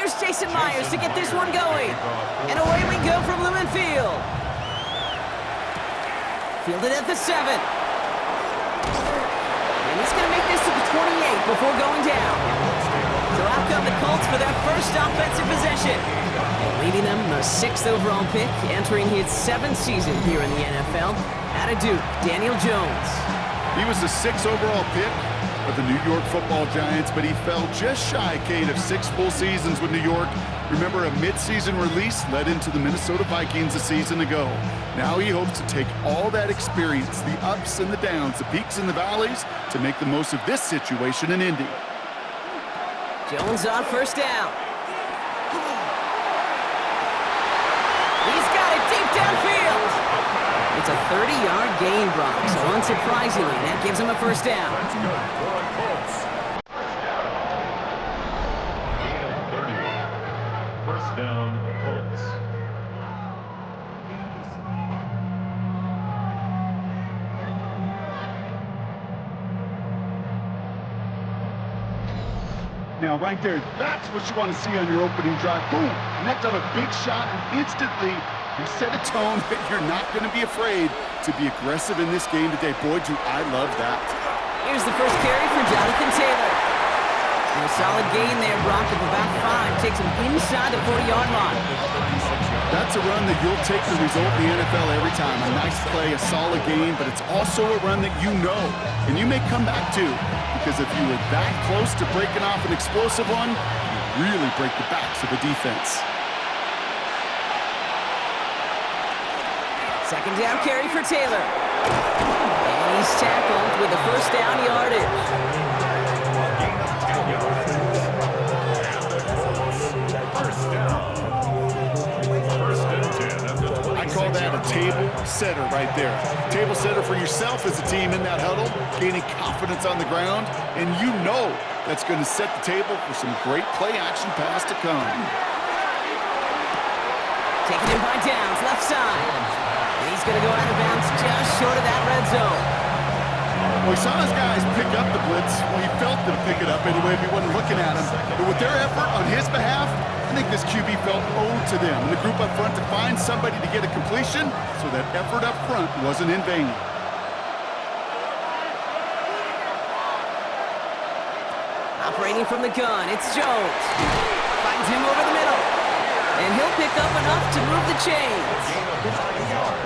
Here's Jason Myers to get this one going. And away we go from Lumen Field. Fielded at the 7. And he's going to make this to the 28 before going down. So out come the Colts for their first offensive possession. And leading them, the 6th overall pick, entering his 7th season here in the NFL, out of Duke, Daniel Jones. He was the 6th overall pick of the New York Football Giants, but he fell just shy, Kate, of 6 full seasons with New York. Remember, a midseason release led into the Minnesota Vikings a season ago. Now he hopes to take all that experience, the ups and the downs, the peaks and the valleys, to make the most of this situation in Indy. Jones on first down. He's got it deep downfield. It's a 30-yard gain, Brock, so unsurprisingly, that gives him a first down. First down, Colts. Now, right there, that's what you want to see on your opening drive. Boom! Connect on a big shot, and instantly you set a tone that you're not going to be afraid to be aggressive in this game today. Boy, do I love that. Here's the first carry for Jonathan Taylor. And a solid gain there, Brock, of about 5. Takes him inside the 40-yard line. That's a run that you'll take the result in the NFL every time. A nice play, a solid gain, but it's also a run that you know, and you may come back to, because if you were that close to breaking off an explosive one, you really break the backs of the defense. Second down carry for Taylor. And he's tackled with the first down yardage. I call that a table setter right there. Table setter for yourself as a team in that huddle, gaining confidence on the ground, and you know that's going to set the table for some great play-action pass to come. Taking him by downs, left side. And he's going to go out of bounds just short of that red zone. Well, he saw his guys pick up the blitz. Well, he felt them pick it up anyway if he wasn't looking at him. But with their effort on his behalf, I think this QB felt owed to them and the group up front to find somebody to get a completion, so that effort up front wasn't in vain. Operating from the gun, it's Jones. Finds him over the middle. And he'll pick up enough to move the chains.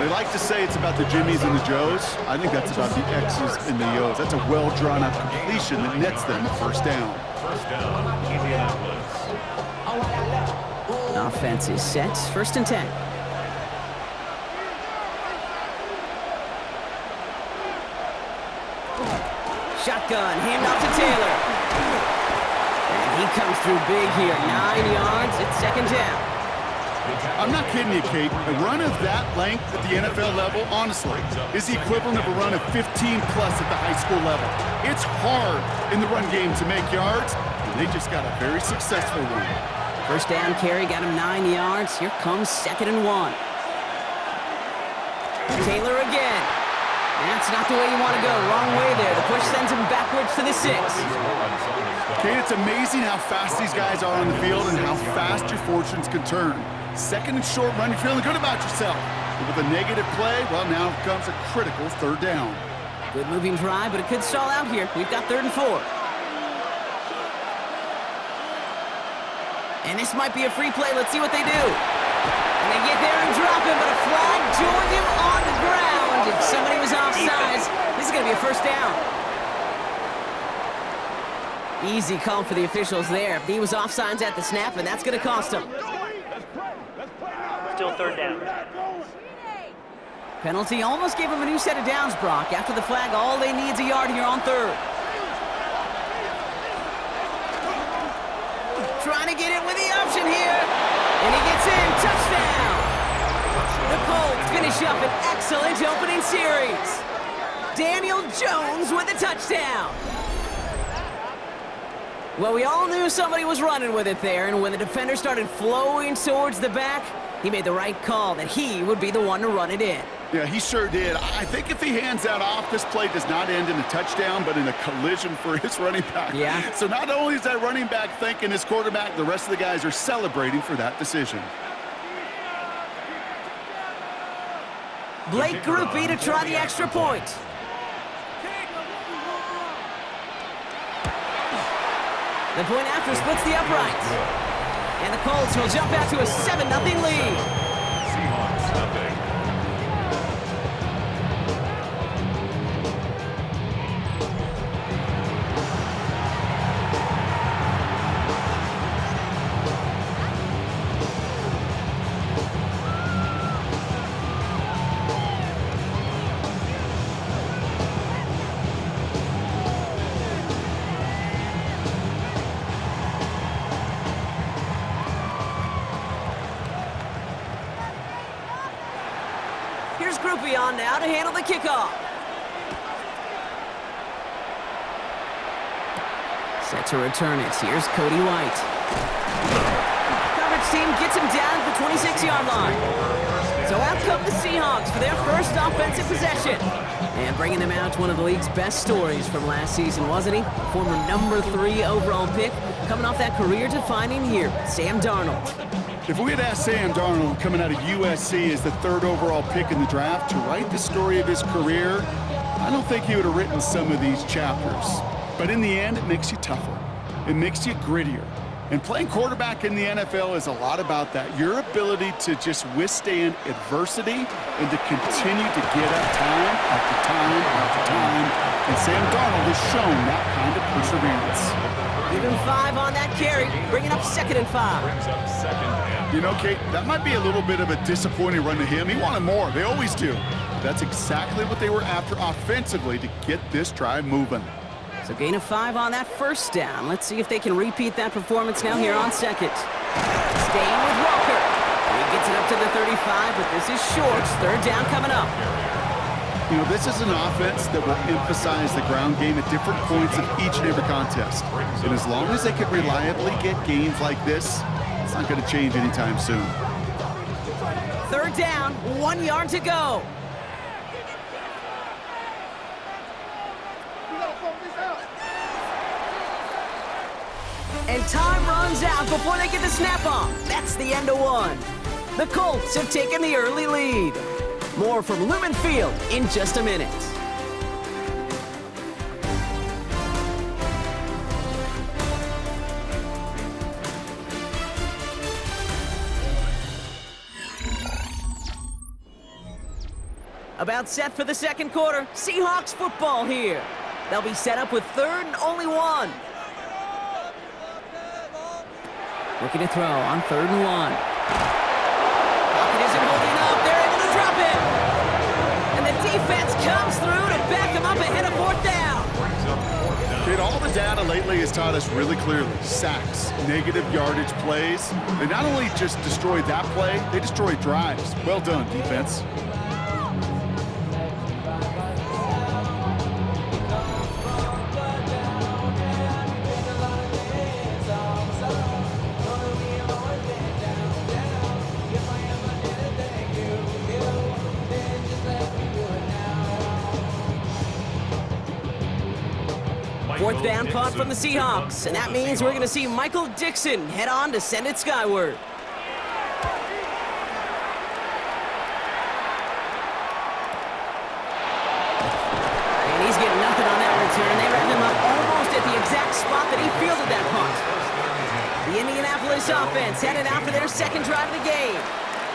They like to say it's about the Jimmies and the Joes. I think that's about the X's and the O's. That's a well-drawn-up completion that nets them a first down. First down, Indianapolis. Offense is set, 1st and 10. Shotgun, handoff to Taylor. And he comes through big here, 9 yards, it's 2nd down. I'm not kidding you, Kate. A run of that length at the NFL level, honestly, is the equivalent of a run of 15-plus at the high school level. It's hard in the run game to make yards, and they just got a very successful one. First down carry got him 9 yards. Here comes 2nd and 1. Taylor again. That's not the way you want to go. Wrong way there. The push sends him backwards to the 6. Kate, it's amazing how fast these guys are on the field and how fast your fortunes can turn. 2nd and short run, you're feeling good about yourself. But with a negative play, well, now comes a critical 3rd down. Good moving drive, but it could stall out here. We've got 3rd and 4. And this might be a free play. Let's see what they do. And they get there and drop him, but a flag joined him on the ground. If somebody was offsides, this is going to be a first down. Easy call for the officials there. He was offsides at the snap, and that's going to cost him. Still 3rd down. Penalty almost gave him a new set of downs, Brock. After the flag, all they need is a yard here on 3rd. Trying to get it with the option here. And he gets in. Touchdown. The Colts finish up an excellent opening series. Daniel Jones with a touchdown. Well, we all knew somebody was running with it there, and when the defender started flowing towards the back, he made the right call that he would be the one to run it in. Yeah, he sure did. I think if he hands that off, this play does not end in a touchdown, but in a collision for his running back. Yeah. So not only is that running back thanking his quarterback, the rest of the guys are celebrating for that decision. Blake Groupie to try the extra point. The point after splits the uprights. And the Colts will jump out to a 7-0 lead. Seahawks nothing. Here's Groupie on now to handle the kickoff. Set to return it. Here's Cody White. Coverage team gets him down at the 26-yard line. So out come the Seahawks for their first offensive possession. And bringing him out, one of the league's best stories from last season, wasn't he? Former number 3 overall pick, coming off that career-defining year, Sam Darnold. If we had asked Sam Darnold coming out of USC as the 3rd overall pick in the draft to write the story of his career, I don't think he would have written some of these chapters. But in the end, it makes you tougher. It makes you grittier. And playing quarterback in the NFL is a lot about that. Your ability to just withstand adversity and to continue to get up time after time after time. And Sam Darnold has shown that kind of perseverance. Give him 5 on that carry, bringing up 2nd and 5. Brings up 2nd and. You know, Kate, that might be a little bit of a disappointing run to him. He wanted more. They always do. But that's exactly what they were after offensively to get this drive moving. So gain of 5 on that first down. Let's see if they can repeat that performance now here on 2nd. Staying with Walker. He gets it up to the 35, but this is short. 3rd down coming up. You know, this is an offense that will emphasize the ground game at different points of each and every contest. And as long as they can reliably get gains like this, it's not going to change anytime soon. 3rd down, 1 yard to go. And time runs out before they get the snap off. That's the end of 1. The Colts have taken the early lead. More from Lumen Field in just a minute. About set for the 2nd quarter. Seahawks football here. They'll be set up with 3rd and only 1. Looking to throw on 3rd and 1. Pocket isn't holding up. They're able to drop it. And the defense comes through to back them up ahead of 4th down. Brings up 4th down. Kate, all the data lately has taught us really clearly. Sacks, negative yardage plays. They not only just destroyed that play, they destroyed drives. Well done, defense. Fourth down punt from the Seahawks, and that means we're going to see Michael Dixon head on to send it skyward. And he's getting nothing on that return. They wrap him up almost at the exact spot that he fielded that punt. The Indianapolis offense headed out for their 2nd drive of the game.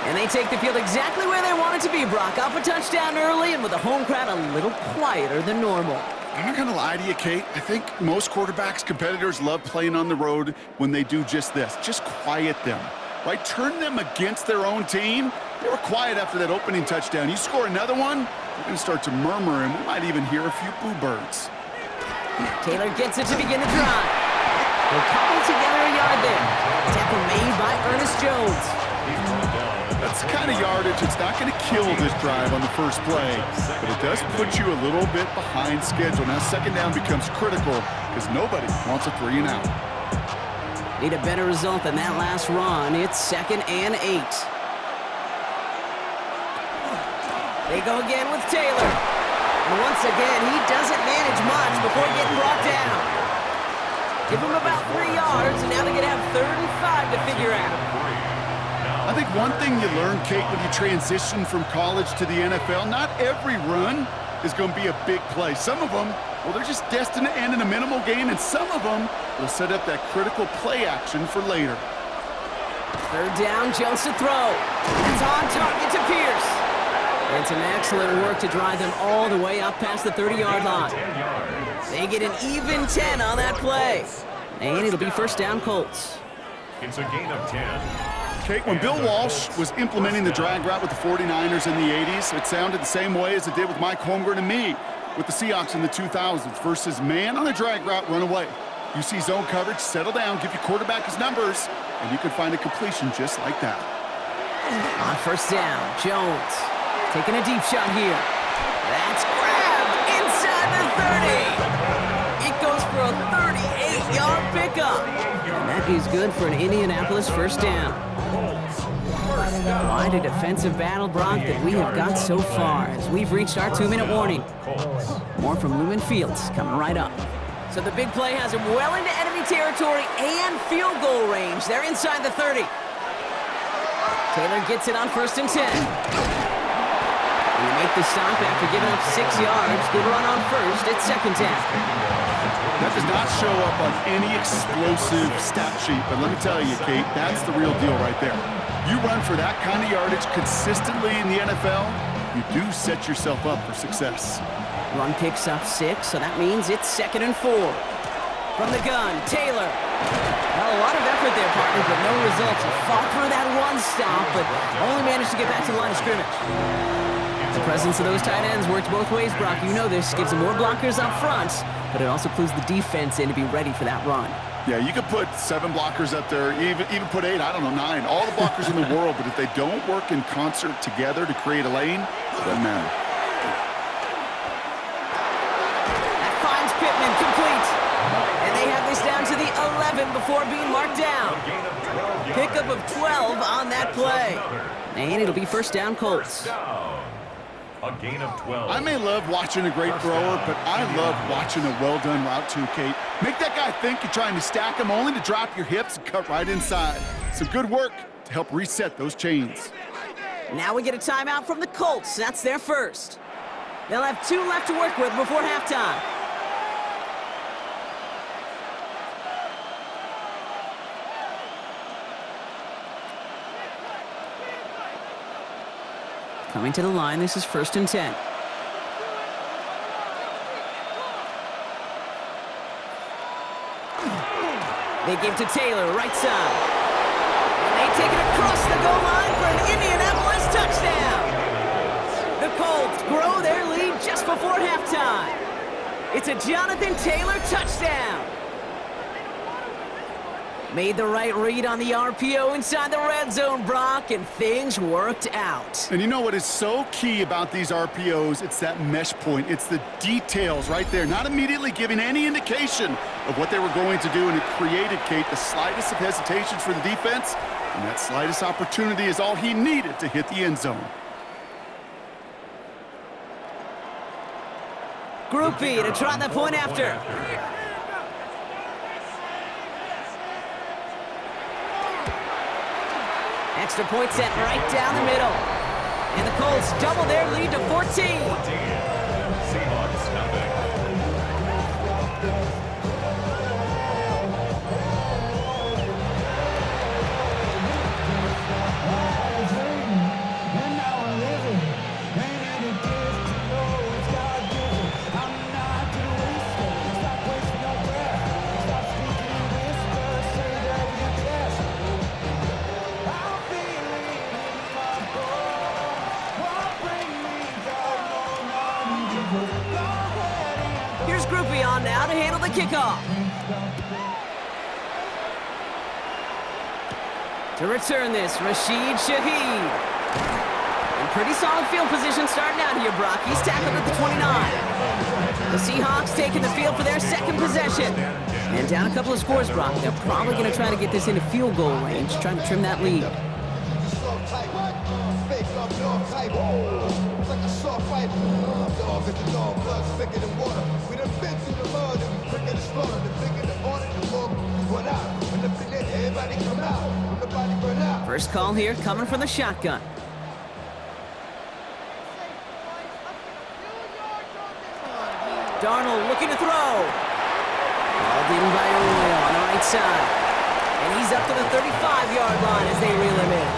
And they take the field exactly where they want it to be, Brock. Off a touchdown early and with a home crowd a little quieter than normal. I'm not going to lie to you, Kate. I think most quarterbacks, competitors love playing on the road when they do just this. Just quiet them, right? Turn them against their own team. They were quiet after that opening touchdown. You score another one, they're going to start to murmur, and we might even hear a few boo birds. Taylor gets it to begin the drive. They'll cobble together a yard there. Tackle made by Ernest Jones. That's the kind of yardage that's not going to kill this drive on the first play, but it does put you a little bit behind schedule. Now 2nd down becomes critical because nobody wants a 3 and out. Need a better result than that last run. It's 2nd and 8. They go again with Taylor. And once again, he doesn't manage much before getting brought down. Give him about 3 yards, and now they're going to have 3rd and 5 to figure out. I think one thing you learn, Kate, when you transition from college to the NFL, not every run is going to be a big play. Some of them, well, they're just destined to end in a minimal gain, and some of them will set up that critical play action for later. 3rd down, Jones to throw. It's on target to Pierce. And some excellent work to drive them all the way up past the 30-yard line. They get an even 10 on that play. And it'll be 1st down Colts. It's a gain of 10. Kate, when Bill Walsh was implementing the drag route with the 49ers in the 80s, it sounded the same way as it did with Mike Holmgren and me with the Seahawks in the 2000s versus man on a drag route, run away. You see zone coverage, settle down, give your quarterback his numbers, and you can find a completion just like that. On 1st down, Jones taking a deep shot here. That's grabbed inside the 30. It goes for a 38-yard pickup. And that is good for an Indianapolis 1st down. Quite a defensive battle, Brock, that we have got so far as we've reached our 2-minute warning. More from Lumen Fields coming right up. So the big play has him well into enemy territory and field goal range. They're inside the 30. Taylor gets it on 1st and 10. And they make the stop after giving up 6 yards. Good run on 1st. It's 2nd down. That does not show up on any explosive stat sheet, but let me tell you, Kate, that's the real deal right there. You run for that kind of yardage consistently in the NFL, you do set yourself up for success. Run picks up 6, so that means it's 2nd and 4. From the gun, Taylor. Well, a lot of effort there, partner, but no results. He fought through that one stop, but only managed to get back to the line of scrimmage. The presence of those tight ends works both ways, Brock. You know this. Gives them more blockers up front, but it also clues the defense in to be ready for that run. Yeah, you could put 7 blockers up there, even put 8, I don't know, 9. All the blockers in the world, but if they don't work in concert together to create a lane, it doesn't matter. That finds Pittman complete. And they have this down to the 11 before being marked down. Pickup of 12 on that play. And it'll be 1st down Colts. A gain of 12. I may love watching a great thrower, but I love watching a well-done route too, Kate. Make that guy think you're trying to stack him only to drop your hips and cut right inside. Some good work to help reset those chains. Now we get a timeout from the Colts. That's their first. They'll have 2 left to work with before halftime. Coming to the line, this is 1st and 10. They give to Taylor, right side. And they take it across the goal line for an Indianapolis touchdown. The Colts grow their lead just before halftime. It's a Jonathan Taylor touchdown. Made the right read on the RPO inside the red zone, Brock, and things worked out. And you know what is so key about these RPOs? It's that mesh point. It's the details right there, not immediately giving any indication of what they were going to do, and it created, Kate, the slightest of hesitations for the defense, and that slightest opportunity is all he needed to hit the end zone. Group B to try the point after. Extra point set right down the middle. And the Colts double their lead to 14. Seahawks, nothing. Here's Group B on now to handle the kickoff. To return this, Rashid Shaheed. In pretty solid field position starting out here, Brock. He's tackled at the 29. The Seahawks taking the field for their second possession. And down a couple of scores, Brock. They're probably going to try to get this into field goal range, trying to trim that lead. life. Dog is the dog, blood thicker than water. We done been through the mud and we quicker to slaughter. The bigger the order, the more we run out. When the finish, everybody come out. When the body burn out. First call here coming from the shotgun. Darnold looking to throw. Balled in by Julio on the right side. And he's up to the 35-yard line as they reel him in.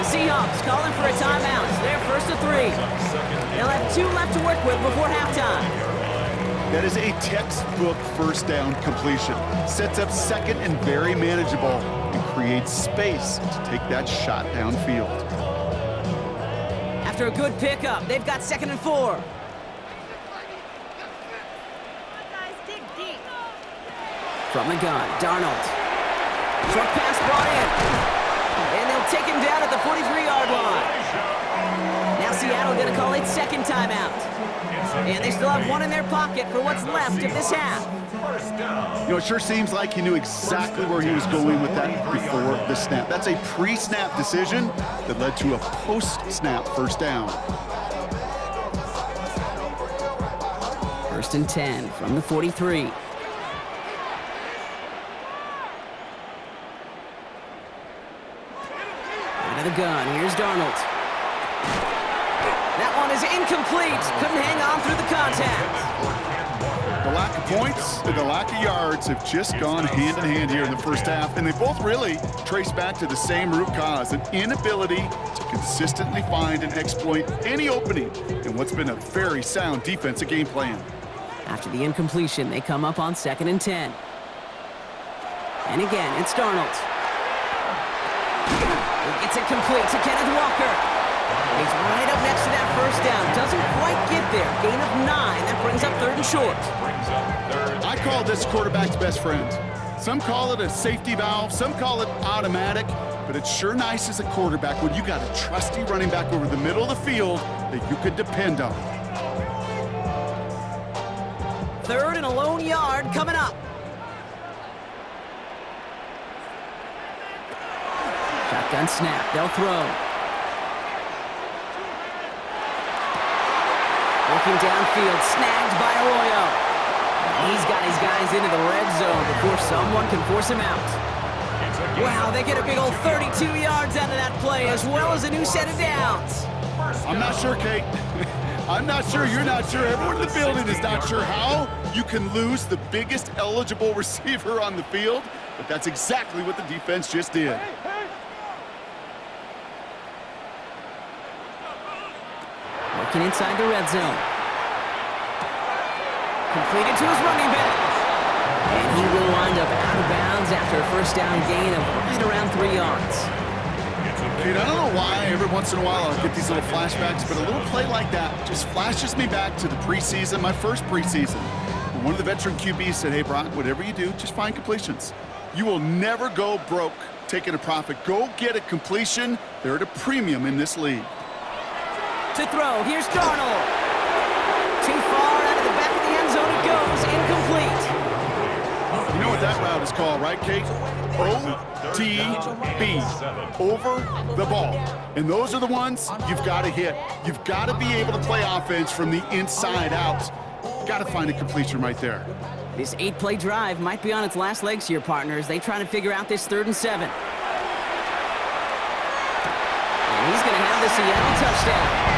The Seahawks calling for a timeout. They're first to 3. They'll have 2 left to work with before halftime. That is a textbook first down completion. Sets up second and very manageable and creates space to take that shot downfield. After a good pickup, they've got 2nd and 4. From the gun, Darnold. Short pass brought in. And they'll take him down at the 43-yard line. Now Seattle going to call its second timeout. And they still have 1 in their pocket for what's left of this half. You know, it sure seems like he knew exactly where he was going with that before the snap. That's a pre-snap decision that led to a post-snap first down. 1st and 10 from the 43. Out of the gun, here's Darnold. That one is incomplete. Couldn't hang on through the contact. The lack of points and the lack of yards have just gone hand in hand here in the first half, and they both really trace back to the same root cause, an inability to consistently find and exploit any opening in what's been a very sound defensive game plan. After the incompletion, they come up on 2nd and 10. And again, it's Darnold. It's incomplete to Kenneth Walker. He's right up next to that first down. Doesn't quite get there. Gain of 9. That brings up 3rd and short. I call this quarterback's best friend. Some call it a safety valve. Some call it automatic. But it's sure nice as a quarterback when you got a trusty running back over the middle of the field that you could depend on. 3rd and a lone yard coming up. Shotgun snap. They'll throw. Working downfield, snagged by Arroyo. He's got his guys into the red zone before someone can force him out. Wow, they get a big old 32 yards out of that play, as well as a new set of downs. I'm not sure, Kate. I'm not sure, you're not sure. Everyone in the building is not sure how you can lose the biggest eligible receiver on the field, but that's exactly what the defense just did. Working inside the red zone. Completed to his running back. And he will wind up out of bounds after a first down gain of right around 3 yards. Dude, I don't know why every once in a while I'll get these little flashbacks, but a little play like that just flashes me back to the preseason, my first preseason. One of the veteran QBs said, hey, Brock, whatever you do, just find completions. You will never go broke taking a profit. Go get a completion. They're at a premium in this league. To throw, here's Darnold. Too far out of the back of the end zone it goes, incomplete. You know what that route is called, right, Kate? OTB, over the ball. And those are the ones you've got to hit. You've got to be able to play offense from the inside out. Got to find a completion right there. This 8-play drive might be on its last legs here, partners. They try to figure out this 3rd and 7. And he's going to have the Seattle touchdown.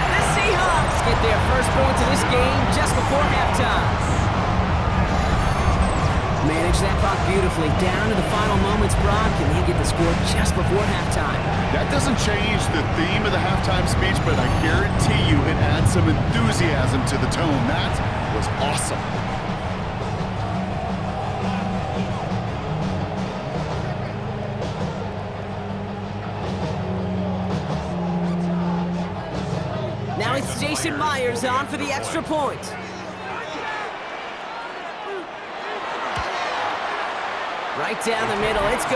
The Seahawks get their first points of this game just before halftime. Manage that clock beautifully down to the final moments, Brock, and they get the score just before halftime. That doesn't change the theme of the halftime speech, but I guarantee you it adds some enthusiasm to the tone. That was awesome. Now it's Jason Myers on for the extra point. Right down the middle, it's good.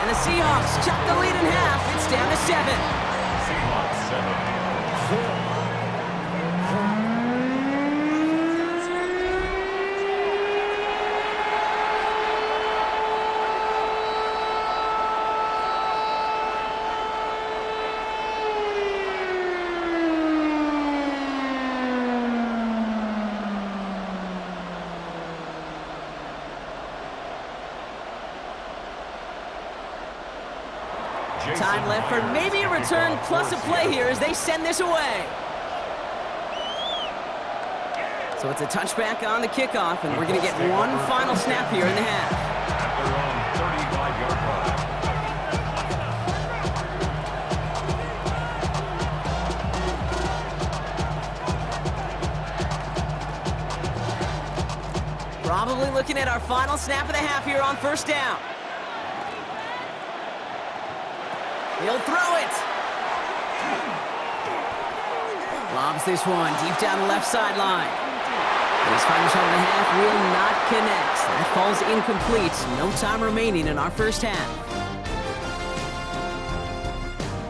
And the Seahawks chop the lead in half. It's down to 7. Seahawks 7. Time left for maybe a return plus a play here as they send this away. So it's a touchback on the kickoff, and we're going to get one final snap here in the half. At their own 35-yard line. Probably looking at our final snap of the half here on first down. He'll throw it. Lobs this one deep down the left sideline. His final shot of the half will not connect. That falls incomplete. No time remaining in our first half.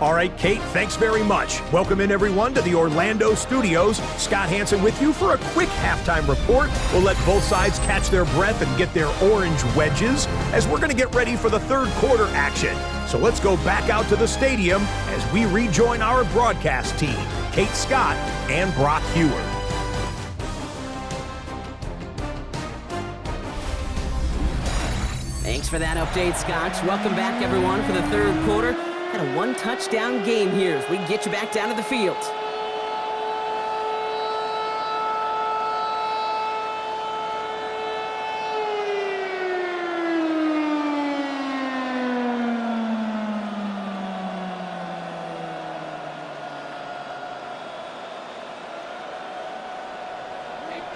All right, Kate, thanks very much. Welcome in, everyone, to the Orlando studios. Scott Hansen with you for a quick halftime report. We'll let both sides catch their breath and get their orange wedges as we're going to get ready for the third quarter action. So let's go back out to the stadium as we rejoin our broadcast team, Kate Scott and Brock Hewer. Thanks for that update, Scott. Welcome back, everyone, for the third quarter. Had a one-touchdown game here as we get you back down to the field.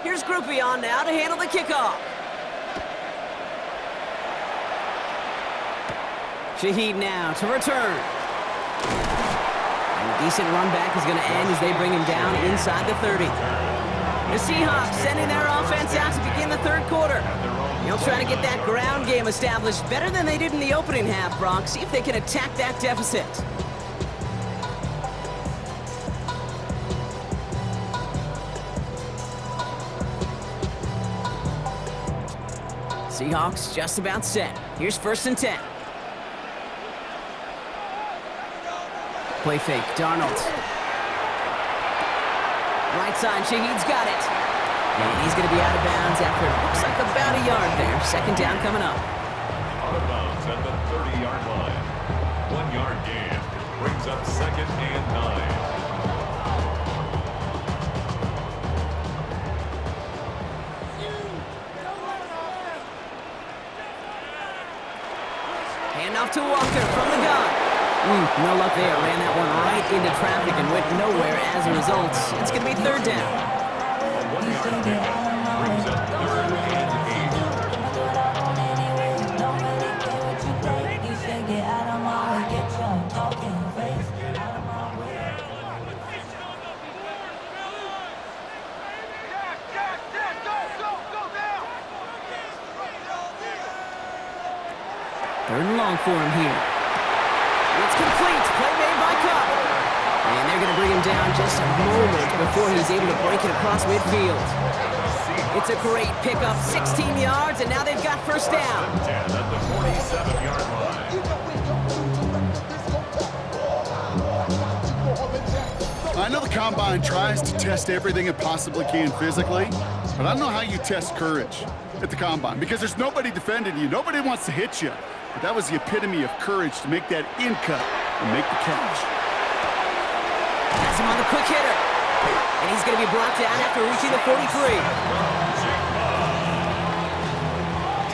Here's Groupie on now to handle the kickoff. Shaheed now to return. And a decent run back is going to end as they bring him down inside the 30. The Seahawks sending their offense out to begin the third quarter. They'll try to get that ground game established better than they did in the opening half, Brock. See if they can attack that deficit. Seahawks just about set. Here's 1st and 10. Play fake, Darnold. Right side, Shaheed's got it. And he's going to be out of bounds after it looks like about a yard there. Second down coming up. Out of bounds at the 30-yard line. 1 yard gain brings up 2nd and 9. Handoff to Walker from the gun. No luck there. Ran that one right into traffic and went nowhere as a result. It's going to be 3rd down. A 1 yard pickup brings up 3rd and 3rd and long for him here. It's complete. Play made by Cup. And they're going to bring him down just a moment before he's able to break it across midfield. It's a great pickup, 16 yards, and now they've got first down. 10 at the 47-yard line. I know the Combine tries to test everything it possibly can physically, but I don't know how you test courage at the Combine because there's nobody defending you. Nobody wants to hit you. But that was the epitome of courage to make that in-cut and make the catch. Has him on the quick hitter. And he's going to be brought down after reaching the 43.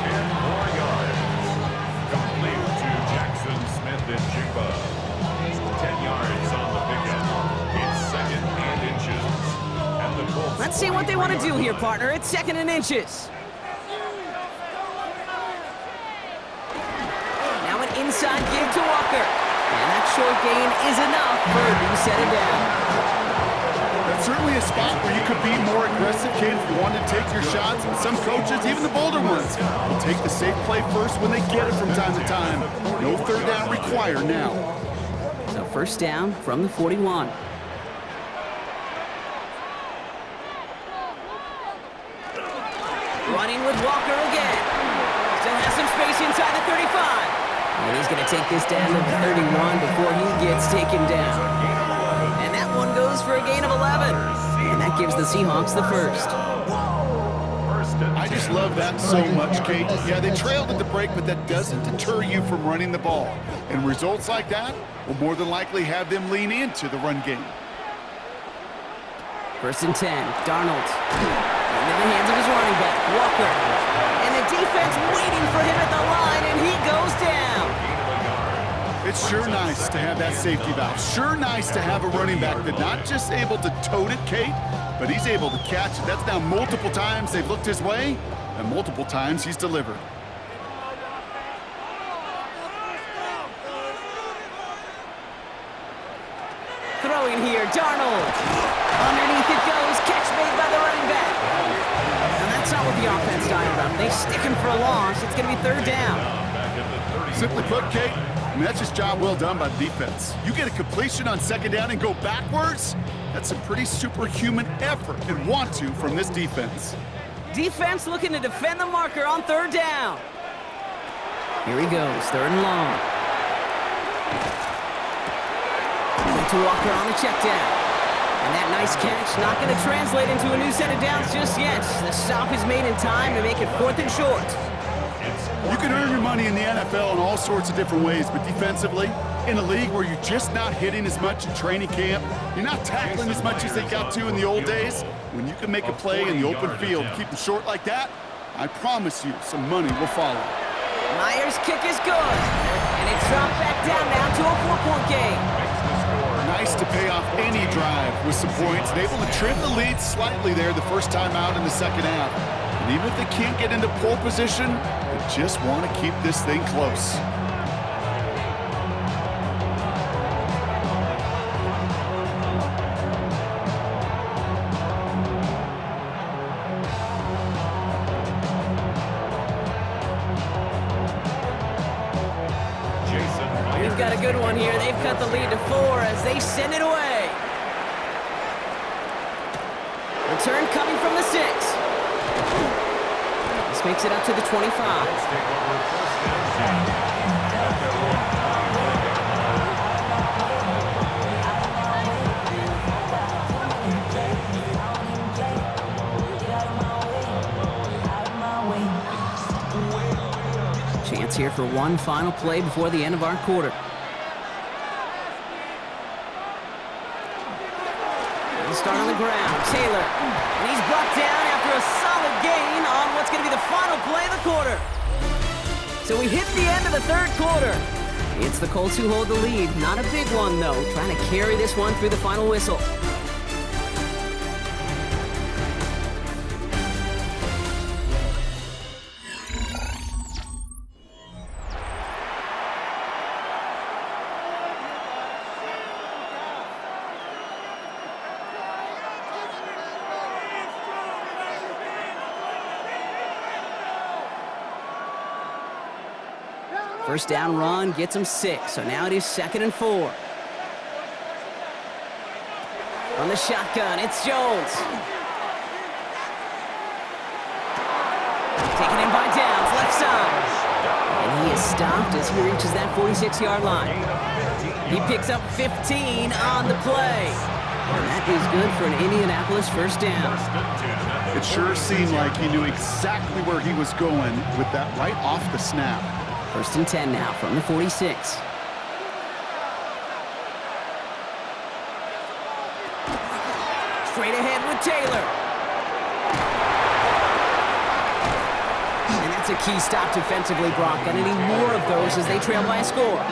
10 more yards. Complete to Jackson Smith and Jigba. 10 yards on the pickup. It's 2nd and inches. And the Colts. Let's see what they want to do here, partner. It's 2nd and inches. Now an inside give to Walker. And that short gain is enough for him to set it down. That's certainly a spot where you could be more aggressive, kid, if you want to take your shots. But some coaches, even the bolder ones, will take the safe play first when they get it from time to time. No 3rd down required now. So 1st down from the 41. Running with Walker again. Still has some space inside the 35. And he's going to take this down to the 31 before he gets taken down. And that one goes for a gain of 11. And that gives the Seahawks the first. 1st I just love that so much, Kate. Yeah, they trailed at the break, but that doesn't deter you from running the ball. And results like that will more than likely have them lean into the run game. 1st and 10, Darnold. Into the hands of his running back, Walker. And the defense waiting for him at the line, and he goes down. It's sure nice to have that safety valve. Sure nice to have a running back that's not just able to tote it, Kate, but he's able to catch it. That's now multiple times they've looked his way, and multiple times he's delivered. Throwing here, Darnold. Underneath it goes, catch made by the running back. And that's not what the offense dialed up. They stick him for a loss. It's going to be 3rd down. Simply put, Kate, that's just job well done by the defense. You get a completion on 2nd down and go backwards, that's a pretty superhuman effort and want to from this defense. Defense looking to defend the marker on 3rd down. Here he goes, 3rd and long. To Walker on the check down. And that nice catch not going to translate into a new set of downs just yet. The stop is made in time to make it 4th and short. You can earn your money in the NFL in all sorts of different ways, but defensively, in a league where you're just not hitting as much in training camp, you're not tackling as much as they got to in the old days, when you can make a play in the open field, keep them short like that, I promise you some money will follow. Myers' kick is good. And it's dropped back down now to a 4-point game. Nice to pay off any drive with some points and able to trim the lead slightly there the first time out in the 2nd half. And even if they can't get into pole position, they just want to keep this thing close. We've got a good one here. They've cut the lead to 4 as they send it away. Return coming from the 6. This makes it up to the 25. Chance here for one final play before the end of our quarter. He'll start on the ground. Taylor. And he's brought down after a solid gain on what's going to be the final play of the quarter. So we hit the end of the 3rd quarter. It's the Colts who hold the lead. Not a big one, though. Trying to carry this one through the final whistle. First down run gets him 6, so now it is 2nd and 4. On the shotgun, it's Jones. Taken in by Downs, left side. And he is stopped as he reaches that 46-yard line. He picks up 15 on the play. And that is good for an Indianapolis first down. It sure seemed like he knew exactly where he was going with that right off the snap. 1st and 10 now from the 46. Straight ahead with Taylor. And that's a key stop defensively, Brock. Gonna need more of those as they trail by a score.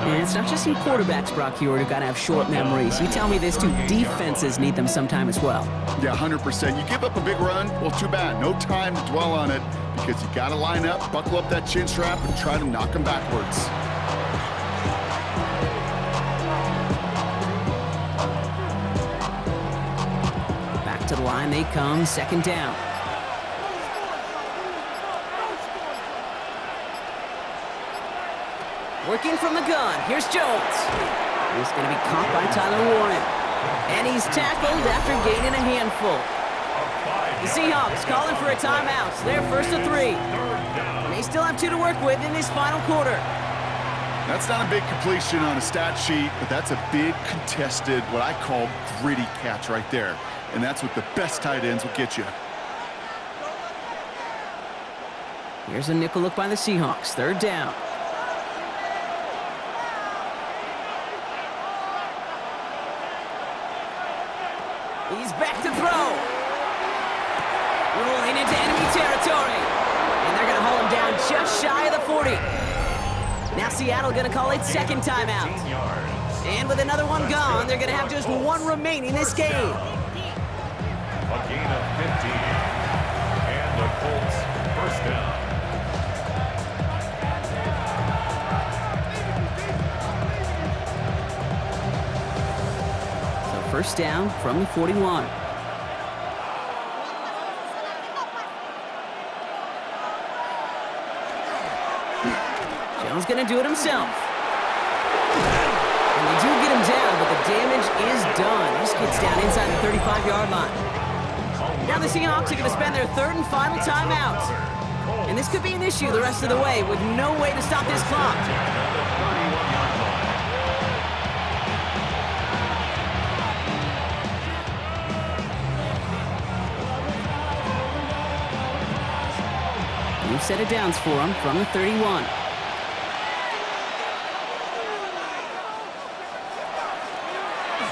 And it's not just some quarterbacks, Brock, here who gotta have short memories. You tell me this too, defenses need them sometime as well. Yeah, 100%. You give up a big run, well, too bad. No time to dwell on it because you gotta line up, buckle up that chin strap, and try to knock them backwards. Back to the line they come, 2nd down. Working from the gun, here's Jones. He's going to be caught by Tyler Warren. And he's tackled after gaining a handful. The Seahawks calling for a timeout. They're 1st and 3. And they still have 2 to work with in this final quarter. That's not a big completion on a stat sheet, but that's a big contested, what I call gritty catch right there. And that's what the best tight ends will get you. Here's a nickel look by the Seahawks. Third down. He's back to throw. Rolling into enemy territory. And they're going to hold him down just shy of the 40. Now Seattle going to call its second timeout. And with another one gone, they're going to have just one remaining this game. A gain of 15. And the Colts first down. So first down from the 41. Jones going to do it himself. And they do get him down, but the damage is done. This gets down inside the 35-yard line. Now the Seahawks are going to spend their third and final timeout. And this could be an issue the rest of the way with no way to stop this clock. New set of downs for him from the 31.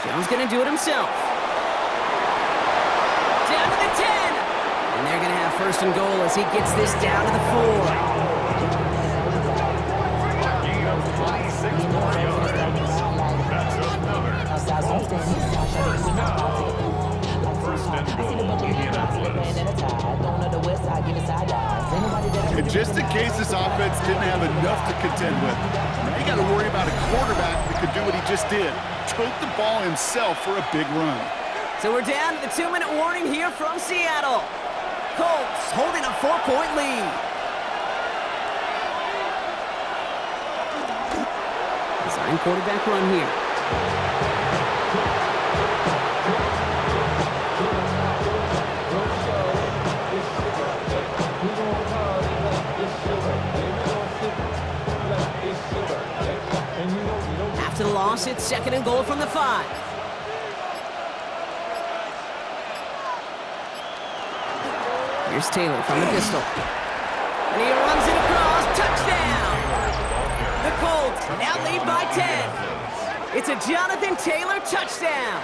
Jones going to do it himself. Down to the 10. And they're going to have first and goal as he gets this down to the 4. Gain of 26 more yards. That's another Colts first down. First and goal, Indianapolis. And just in case this offense didn't have enough to contend with, now you got to worry about a quarterback that could do what he just did. Tote the ball himself for a big run. So we're down to the 2-minute warning here from Seattle. Colts holding a 4-point lead. Design quarterback run here. After the loss, it's second and goal from the 5. Here's Taylor from the pistol. And he runs it across. Touchdown! The Colts now lead by 10. It's a Jonathan Taylor touchdown.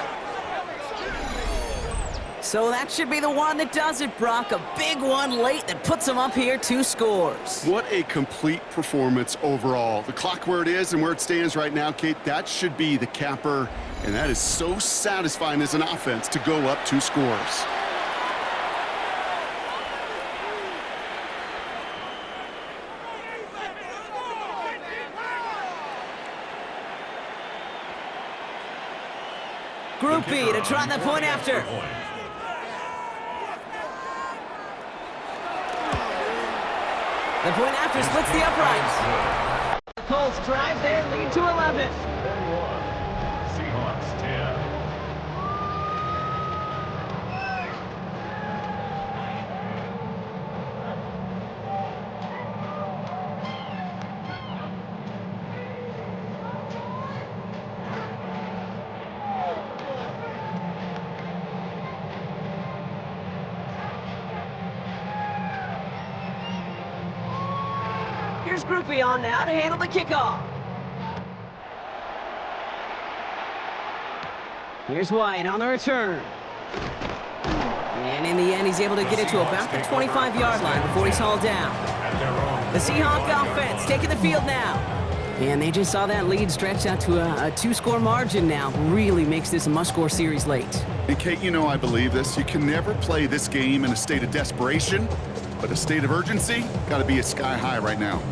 So that should be the one that does it, Brock. A big one late that puts them up here 2 scores. What a complete performance overall. The clock where it is and where it stands right now, Kate, that should be the capper. And that is so satisfying as an offense to go up 2 scores. Group B to try the point after. The point after splits the uprights. Colts drive their lead to 11. Seahawks 10. Here's Group B on now to handle the kickoff. Here's White on the return. And in the end, he's able to get it to about the 25-yard line before he's hauled down. The Seahawks offense taking the field now. And they just saw that lead stretch out to a 2-score margin now. Really makes this a must-score series late. And Kate, you know I believe this. You can never play this game in a state of desperation, but a state of urgency got to be at sky high right now.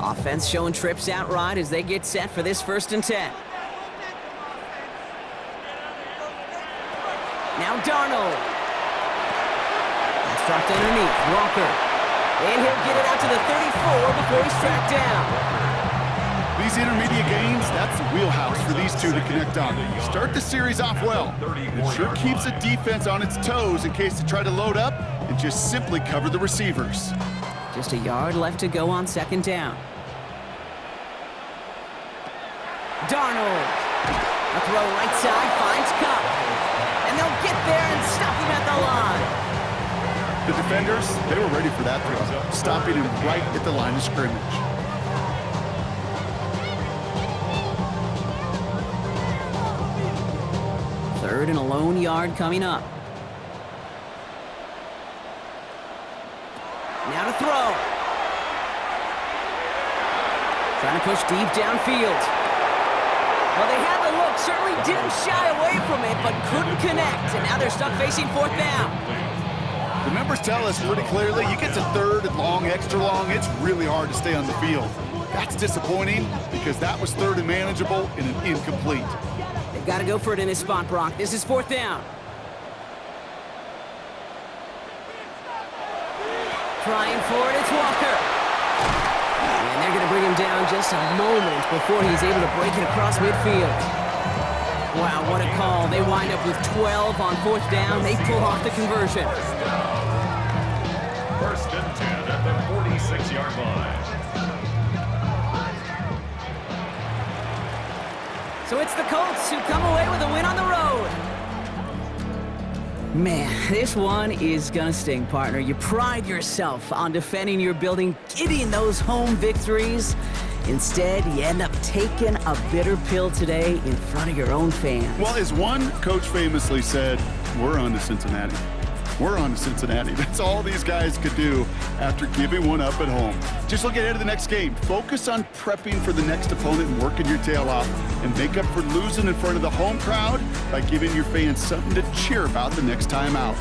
Offense showing trips out right as they get set for this 1st and 10. Now Darnold. That's dropped underneath. Walker. And he'll get it out to the 34 before he's tracked down. These intermediate gains, that's the wheelhouse for these two to connect on. Start the series off well. It sure keeps the defense on its toes in case they try to load up and just simply cover the receivers. Just a yard left to go on 2nd down. Darnold. A A throw right side, finds Cup. And they'll get there and stop him at the line. The defenders, they were ready for that throw, stopping him right at the line of scrimmage. Third and a lone yard coming up. Now to throw. Trying to push deep downfield. Well, they had the look, certainly didn't shy away from it, but couldn't connect. And now they're stuck facing fourth down. The numbers tell us pretty clearly, you get to third and long, extra long, it's really hard to stay on the field. That's disappointing because that was third and manageable and an incomplete. They've got to go for it in this spot, Brock. This is fourth down. Trying for it, it's Walker. And they're going to bring him down just a moment before he's able to break it across midfield. Wow, what a call. They wind up with 12 on fourth down. They pull off the conversion. First and 10 at the 46-yard line. So it's the Colts who come away with a win on the road. Man, this one is gonna sting, partner. You pride yourself on defending your building, getting those home victories. Instead, you end up taking a bitter pill today in front of your own fans. Well, as one coach famously said, we're on to Cincinnati. We're on to Cincinnati. That's all these guys could do after giving one up at home. Just look ahead to the next game. Focus on prepping for the next opponent and working your tail off, and make up for losing in front of the home crowd by giving your fans something to cheer about the next time out.